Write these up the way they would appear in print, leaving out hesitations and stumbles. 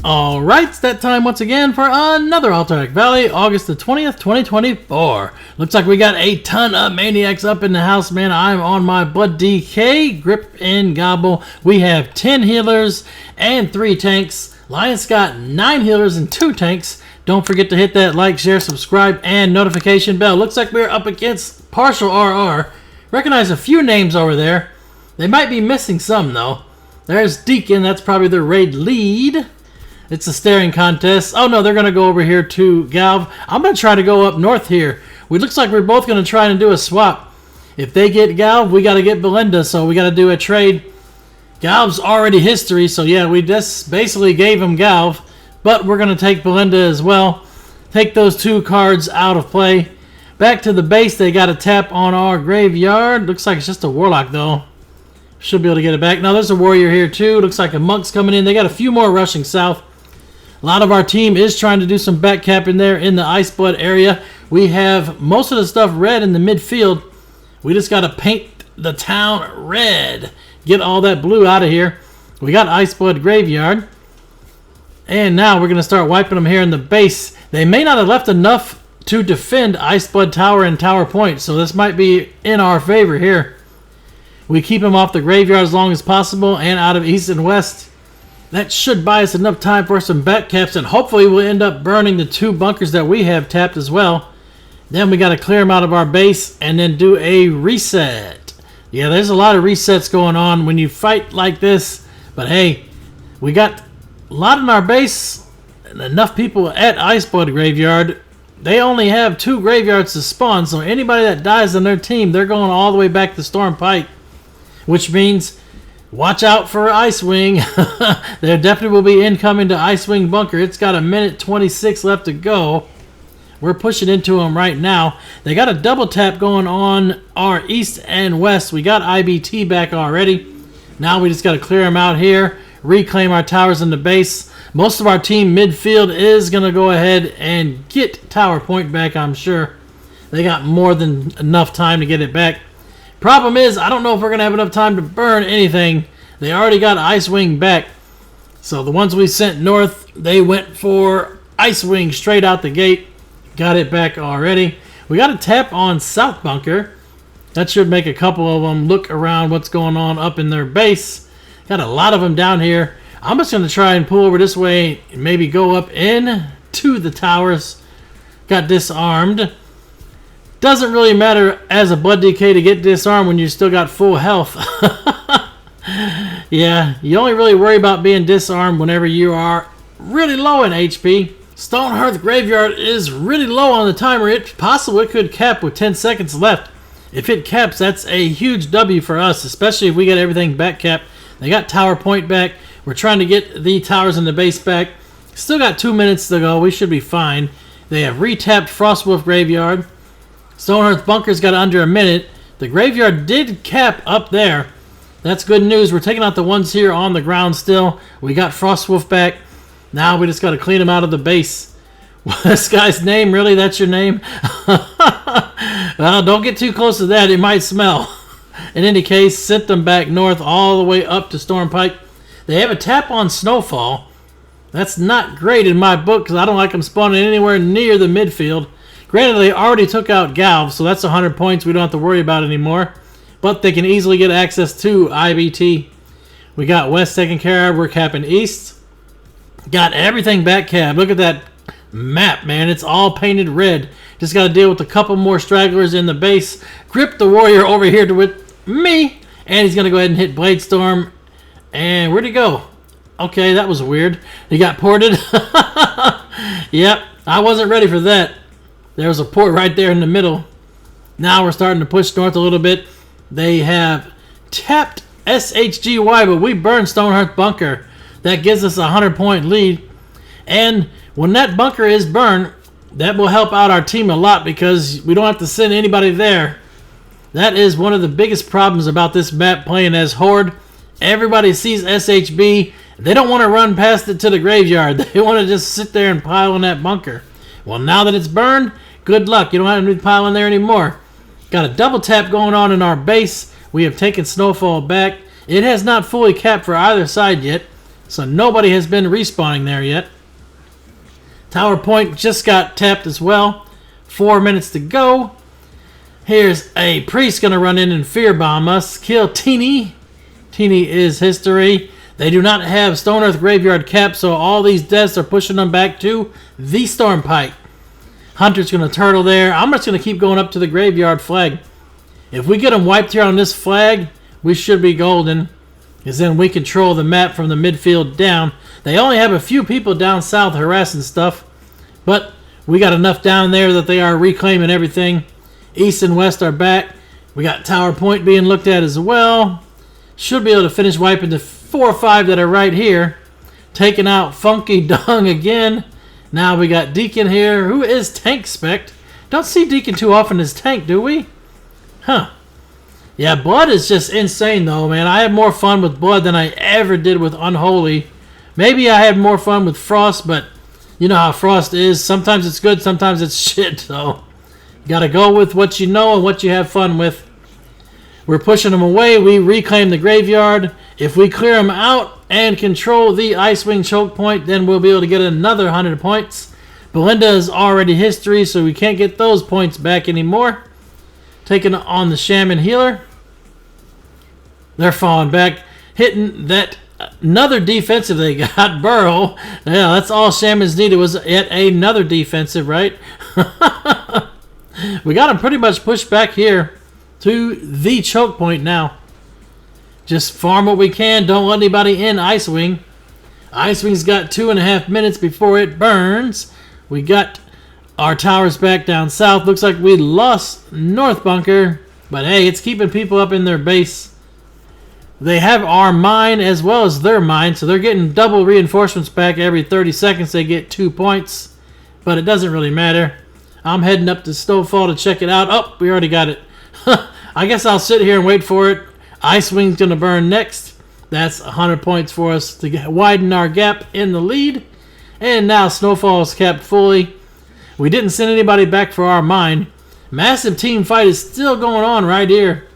Alright, it's that time once again for another Alterac Valley, August the 20th, 2024. Looks like we got a ton of maniacs up in the house, man. I'm on my Blood DK, Grip and Gobble. We have 10 healers and 3 tanks. Lion's got 9 healers and 2 tanks. Don't forget to hit that like, share, subscribe, and notification bell. Looks like we're up against Partial RR. Recognize a few names over there. They might be missing some, though. There's Deacon, that's probably their raid lead. It's a staring contest. Oh no, they're going to go over here to Galv. I'm going to try to go up north here. It looks like we're both going to try and do a swap. If they get Galv, we got to get Belinda, so we got to do a trade. Galv's already history, so yeah, we just basically gave him Galv. But we're going to take Belinda as well. Take those 2 cards out of play. Back to the base, they got a tap on our graveyard. Looks like it's just a Warlock, though. Should be able to get it back. Now, there's a Warrior here, too. Looks like a Monk's coming in. They got a few more rushing south. A lot of our team is trying to do some back cap in there in the Iceblood area. We have most of the stuff red in the midfield. We just got to paint the town red. Get all that blue out of here. We got Iceblood Graveyard. And now we're going to start wiping them here in the base. They may not have left enough to defend Iceblood Tower and Tower Point, so this might be in our favor here. We keep them off the graveyard as long as possible and out of east and west. That should buy us enough time for some back caps, and hopefully we'll end up burning the 2 bunkers that we have tapped as well. Then we got to clear them out of our base and then do a reset. Yeah, there's a lot of resets going on when you fight like this, but hey, we got a lot in our base and enough people at Iceblood Graveyard. They only have 2 graveyards to spawn, so anybody that dies on their team, they're going all the way back to Storm Pike, which means watch out for Icewing. There definitely will be incoming to Icewing Bunker. It's got 1:26 left to go. We're pushing into them right now. They got a double tap going on our east and west. We got IBT back already. Now we just got to clear them out here, reclaim our towers in the base. Most of our team midfield is going to go ahead and get Tower Point back, I'm sure. They got more than enough time to get it back. Problem is, I don't know if we're going to have enough time to burn anything. They already got Icewing back. So the ones we sent north, they went for Icewing straight out the gate. Got it back already. We got a tap on South Bunker. That should make a couple of them look around what's going on up in their base. Got a lot of them down here. I'm just going to try and pull over this way and maybe go up in to the towers. Got disarmed. Doesn't really matter as a Blood DK to get disarmed when you still got full health. Yeah, you only really worry about being disarmed whenever you are really low in HP. Stonehearth Graveyard is really low on the timer. It's possible it could cap with 10 seconds left. If it caps, that's a huge W for us, especially if we get everything back capped. They got Tower Point back. We're trying to get the towers in the base back. Still got 2 minutes to go. We should be fine. They have retapped Frostwolf Graveyard. Stonehearth Bunker's got under a minute. The graveyard did cap up there. That's good news. We're taking out the ones here on the ground still. We got Frostwolf back. Now we just got to clean them out of the base. This guy's name, really? That's your name? Well, don't get too close to that. It might smell. In any case, sent them back north all the way up to Storm Pike. They have a tap on Snowfall. That's not great in my book because I don't like them spawning anywhere near the midfield. Granted, they already took out Galv, so that's 100 points we don't have to worry about anymore. But they can easily get access to IBT. We got west taken care of. We're capping east. Got everything back capped. Look at that map, man. It's all painted red. Just got to deal with a couple more stragglers in the base. Grip the Warrior over here with me. And he's going to go ahead and hit Bladestorm. And where'd he go? Okay, that was weird. He got ported. Yep, I wasn't ready for that. There was a port right there in the middle. Now we're starting to push north a little bit. They have tapped SHGY, but we burned Stonehearth Bunker. That gives us a 100-point lead. And when that bunker is burned, that will help out our team a lot because we don't have to send anybody there. That is one of the biggest problems about this map playing as Horde. Everybody sees SHB. They don't want to run past it to the graveyard. They want to just sit there and pile in that bunker. Well, now that it's burned, good luck. You don't have to be piling there anymore. Got a double tap going on in our base. We have taken Snowfall back. It has not fully capped for either side yet. So nobody has been respawning there yet. Tower point just got tapped as well. 4 minutes to go. Here's a priest going to run in and fear bomb us. Kill Teeny. Teeny is history. They do not have Stone Earth Graveyard cap, so all these deaths are pushing them back to the Storm Pike. Hunter's going to turtle there. I'm just going to keep going up to the graveyard flag. If we get them wiped here on this flag, we should be golden. Because then we control the map from the midfield down. They only have a few people down south harassing stuff. But we got enough down there that they are reclaiming everything. East and west are back. We got Tower Point being looked at as well. Should be able to finish wiping the 4 or 5 that are right here. Taking out Funky Dung again. Now we got Deacon here, who is tank spec. Don't see Deacon too often as tank, do we? Huh. Yeah, Blood is just insane though, man. I had more fun with Blood than I ever did with Unholy. Maybe I had more fun with Frost, but you know how Frost is. Sometimes it's good, sometimes it's shit, so you gotta go with what you know and what you have fun with. We're pushing them away. We reclaim the graveyard. If we clear them out and control the Icewing choke point, then we'll be able to get another 100 points. Belinda is already history, so we can't get those points back anymore. Taking on the Shaman Healer. They're falling back. Hitting that another defensive they got. Burrow. Yeah, that's all Shamans needed was yet another defensive, right? We got them pretty much pushed back here to the choke point now. Just farm what we can. Don't let anybody in Icewing. Icewing's got 2.5 minutes before it burns. We got our towers back down south. Looks like we lost North Bunker. But hey, it's keeping people up in their base. They have our mine as well as their mine. So they're getting double reinforcements back every 30 seconds. They get 2 points. But it doesn't really matter. I'm heading up to Snowfall to check it out. Oh, we already got it. I guess I'll sit here and wait for it. Icewing's going to burn next. That's 100 points for us to widen our gap in the lead. And now Snowfall is capped fully. We didn't send anybody back for our mine. Massive team fight is still going on right here.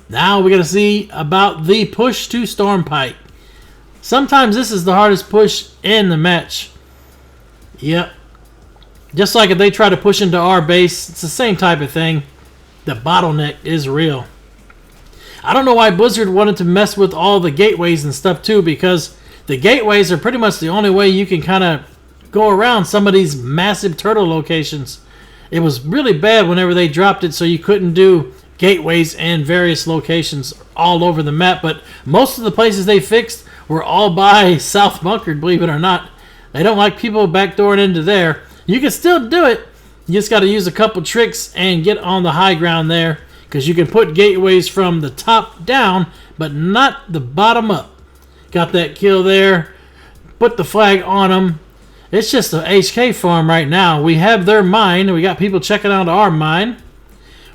Now we're going to see about the push to Storm Pike. Sometimes this is the hardest push in the match. Yep. Just like if they try to push into our base, it's the same type of thing. The bottleneck is real. I don't know why Blizzard wanted to mess with all the gateways and stuff too, because the gateways are pretty much the only way you can kind of go around some of these massive turtle locations. It was really bad whenever they dropped it so you couldn't do gateways in various locations all over the map, but most of the places they fixed were all by South Bunker, believe it or not. They don't like people backdooring into there. You can still do it. You just got to use a couple tricks and get on the high ground there, because you can put gateways from the top down, but not the bottom up. Got that kill there. Put the flag on them. It's just an HK farm right now. We have their mine. We got people checking out our mine.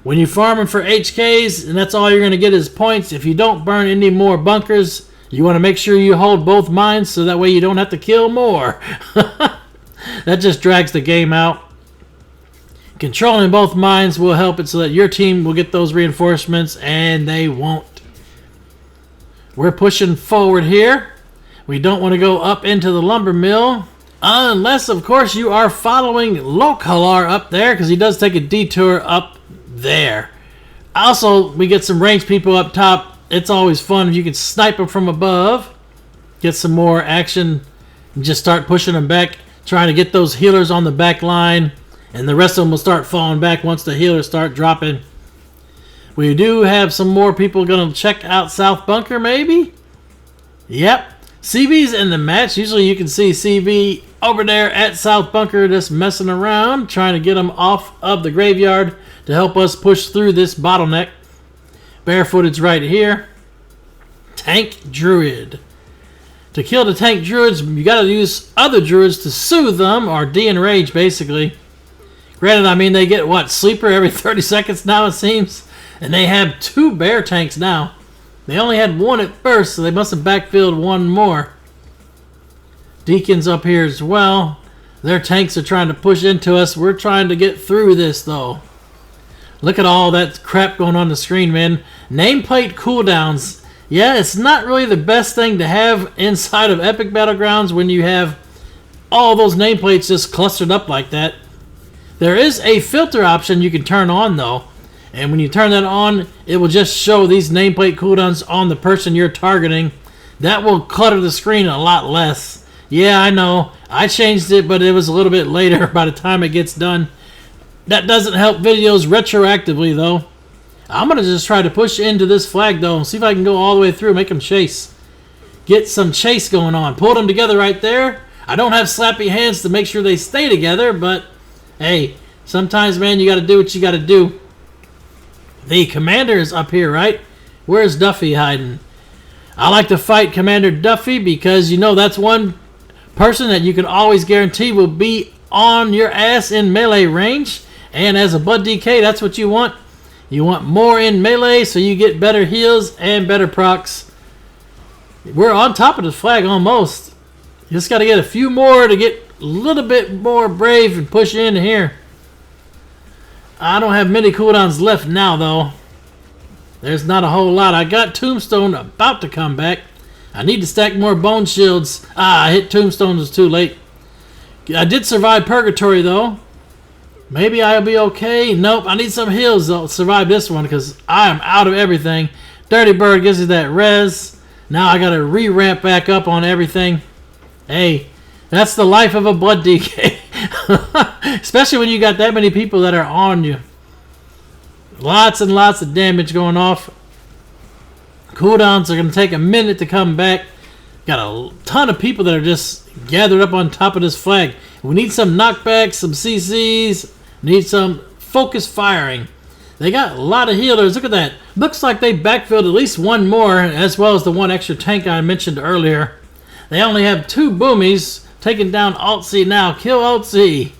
When you farm them for HKs, and that's all you're going to get is points. If you don't burn any more bunkers, you want to make sure you hold both mines so that way you don't have to kill more. That just drags the game out. Controlling both mines will help it so that your team will get those reinforcements and they won't. We're pushing forward here. We don't want to go up into the lumber mill. Unless, of course, you are following Lokalar up there, because he does take a detour up there. Also, we get some ranged people up top. It's always fun if you can snipe them from above. Get some more action. And just start pushing them back. Trying to get those healers on the back line. And the rest of them will start falling back once the healers start dropping. We do have some more people going to check out South Bunker, maybe? Yep. CB's in the match. Usually you can see CB over there at South Bunker just messing around, trying to get them off of the graveyard to help us push through this bottleneck. Barefooted's right here. Tank Druid. To kill the tank druids, you got to use other druids to soothe them, or de-enrage, basically. Granted, I mean, they get, what, sleeper every 30 seconds now, it seems? And they have 2 bear tanks now. They only had 1 at first, so they must have backfilled 1 more. Deacon's up here as well. Their tanks are trying to push into us. We're trying to get through this, though. Look at all that crap going on the screen, man. Nameplate cooldowns. Yeah, it's not really the best thing to have inside of Epic Battlegrounds when you have all those nameplates just clustered up like that. There is a filter option you can turn on though, and when you turn that on, it will just show these nameplate cooldowns on the person you're targeting. That will clutter the screen a lot less. Yeah, I know, I changed it, but it was a little bit later by the time it gets done. That doesn't help videos retroactively though. I'm going to just try to push into this flag though and see if I can go all the way through, make them chase. Get some chase going on. Pull them together right there. I don't have slappy hands to make sure they stay together, but hey, sometimes, man, you got to do what you got to do. The commander is up here, right? Where's Duffy hiding? I like to fight Commander Duffy because, you know, that's one person that you can always guarantee will be on your ass in melee range. And as a Bud DK, that's what you want. You want more in melee so you get better heals and better procs. We're on top of the flag almost. Just got to get a few more to get a little bit more brave and push in here. I don't have many cooldowns left now though. There's not a whole lot. I got Tombstone about to come back. I need to stack more bone shields. I hit Tombstone, was too late. I did survive Purgatory though. Maybe I'll be okay. Nope, I need some heals to survive this one because I am out of everything. Dirty Bird gives you that res. Now I got to re-ramp back up on everything. Hey, that's the life of a Blood DK. Especially when you got that many people that are on you. Lots and lots of damage going off. Cooldowns are going to take a minute to come back. Got a ton of people that are just gathered up on top of this flag. We need some knockbacks, some CCs. Need some focus firing. They got a lot of healers. Look at that. Looks like they backfilled at least one more, as well as the one extra tank I mentioned earlier. They only have 2 boomies. Taking down Alt-C now. Kill Alt-C.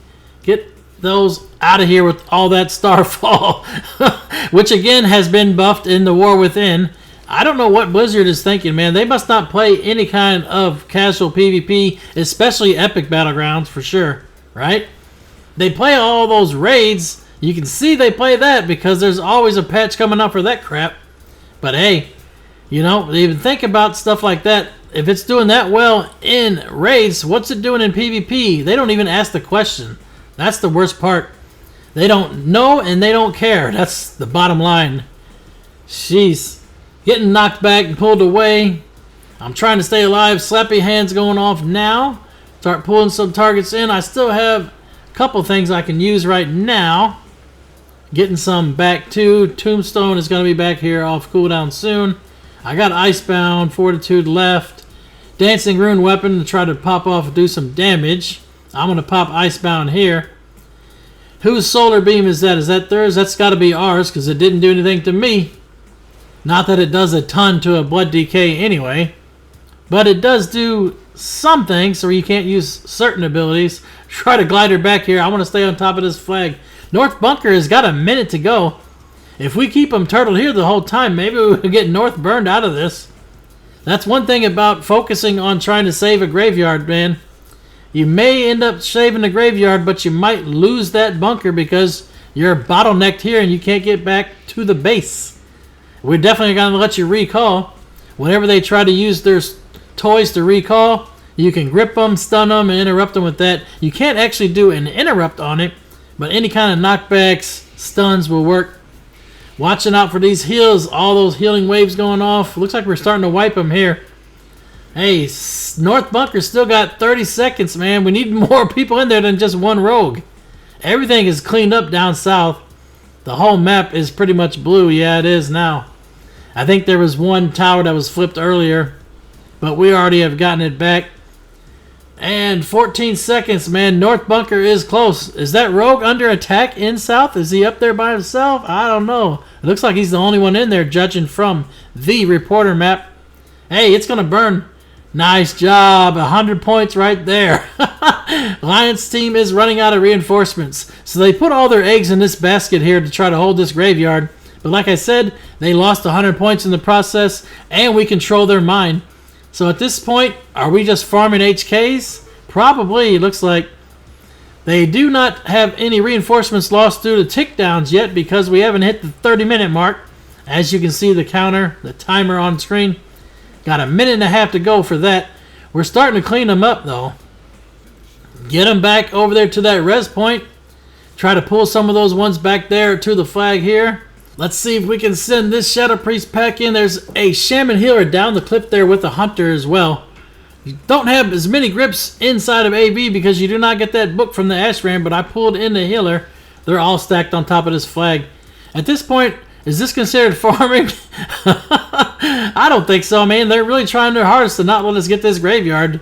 Get those out of here with all that Starfall. Which again has been buffed in the War Within. I don't know what Blizzard is thinking, man. They must not play any kind of casual PvP, especially Epic Battlegrounds for sure, right? They play all those raids. You can see they play that because there's always a patch coming up for that crap. But hey, you know, even think about stuff like that. If it's doing that well in raids, what's it doing in PvP? They don't even ask the question. That's the worst part. They don't know and they don't care. That's the bottom line. Jeez. Getting knocked back and pulled away. I'm trying to stay alive. Slappy hands going off now. Start pulling some targets in. I still have a couple things I can use right now. Getting some back too. Tombstone is going to be back here off cooldown soon. I got Icebound, Fortitude left. Dancing Rune Weapon to try to pop off and do some damage. I'm going to pop Icebound here. Whose Solar Beam is that? Is that theirs? That's got to be ours because it didn't do anything to me. Not that it does a ton to a Blood DK anyway. But it does do something so you can't use certain abilities. Try to glide her back here. I want to stay on top of this flag. North Bunker has got a minute to go. If we keep them turtled here the whole time, maybe we'll get North burned out of this. That's one thing about focusing on trying to save a graveyard, man. You may end up saving the graveyard, but you might lose that bunker because you're bottlenecked here and you can't get back to the base. We're definitely going to let you recall. Whenever they try to use their toys to recall, you can grip them, stun them, and interrupt them with that. You can't actually do an interrupt on it, but any kind of knockbacks, stuns will work. Watching out for these heals, all those healing waves going off. Looks like we're starting to wipe them here. Hey, North Bunker still got 30 seconds, man. We need more people in there than just one rogue. Everything is cleaned up down south. The whole map is pretty much blue. Yeah, it is now. I think there was one tower that was flipped earlier, but we already have gotten it back. And 14 seconds, man. North Bunker is close. Is that rogue under attack in south? Is he up there by himself? I don't know. It looks like he's the only one in there, judging from the reporter map. Hey, it's going to burn. Nice job. 100 points right there. Lions team is running out of reinforcements. So they put all their eggs in this basket here to try to hold this graveyard. But like I said, they lost 100 points in the process, and we control their mine. So at this point, are we just farming HKs? Probably. It looks like they do not have any reinforcements lost due to tick downs yet because we haven't hit the 30-minute mark. As you can see, the counter, the timer on screen. Got a minute and a half to go for that. We're starting to clean them up, though. Get them back over there to that res point. Try to pull some of those ones back there to the flag here. Let's see if we can send this Shadow Priest pack in. There's a Shaman Healer down the cliff there with a Hunter as well. You don't have as many grips inside of AB because you do not get that book from the Ashran, but I pulled in the Healer. They're all stacked on top of this flag. At this point, is this considered farming? I don't think so, man. They're really trying their hardest to not let us get this graveyard.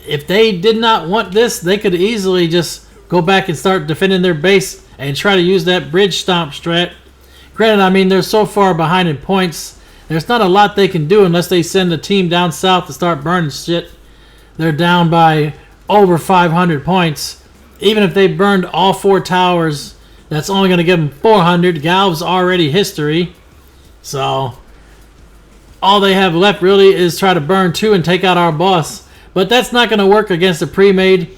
If they did not want this, they could easily just go back and start defending their base and try to use that bridge stomp strat. Granted, I mean, they're so far behind in points. There's not a lot they can do unless they send a team down south to start burning shit. They're down by over 500 points. Even if they burned all 4 towers, that's only going to give them 400. Galv's already history. So, all they have left really is try to burn 2 and take out our boss. But that's not going to work against a pre-made.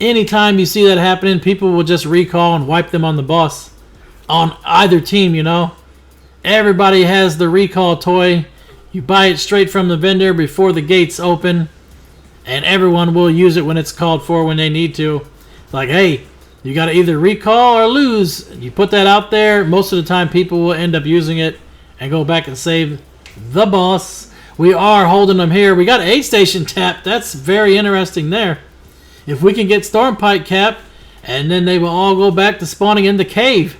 Anytime you see that happening, people will just recall and wipe them on the boss. On either team, you know. Everybody has the recall toy. You buy it straight from the vendor before the gates open. And everyone will use it when it's called for when they need to. It's like, hey, you got to either recall or lose. You put that out there. Most of the time, people will end up using it and go back and save the boss. We are holding them here. We got 8 station tapped. That's very interesting there. If we can get Stormpike cap, and then they will all go back to spawning in the cave.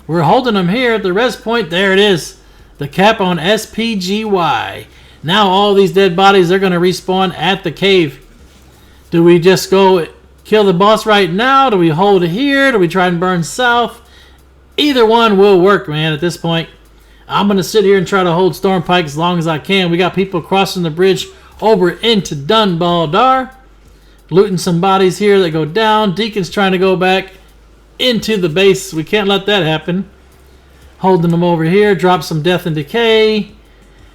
We're holding them here at the res point. There it is. The cap on SPGY. Now all these dead bodies are going to respawn at the cave. Do we just go kill the boss right now? Do we hold it here? Do we try and burn south? Either one will work, man, at this point. I'm going to sit here and try to hold Stormpike as long as I can. We got people crossing the bridge over into Dunbaldar. Looting some bodies here that go down. Deacon's trying to go back into the base. We can't let that happen. Holding them over here. Drop some Death and Decay.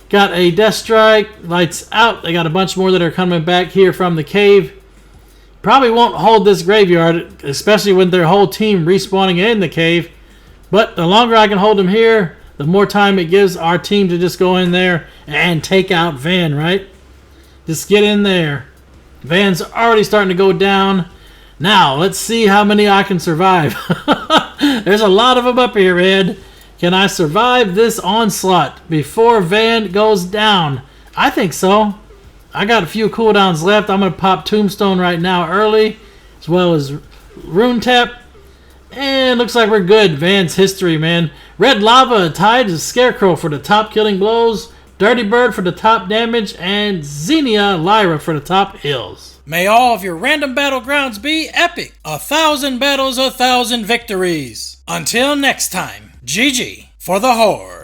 Got a Death Strike. Lights out. They got a bunch more that are coming back here from the cave. Probably won't hold this graveyard, especially with their whole team respawning in the cave. But the longer I can hold them here, the more time it gives our team to just go in there and take out Van, right? Just get in there. Van's already starting to go down. Now, let's see how many I can survive. There's a lot of them up here, Ed. Can I survive this onslaught before Van goes down? I think so. I got a few cooldowns left. I'm going to pop Tombstone right now early, as well as Rune Tap. And looks like we're good. Van's history, man. Red Lava tied to Scarecrow for the top killing blows. Dirty Bird for the top damage, and Xenia Lyra for the top hills. May all of your random battlegrounds be epic. 1,000 battles, 1,000 victories. Until next time, GG for the Horde.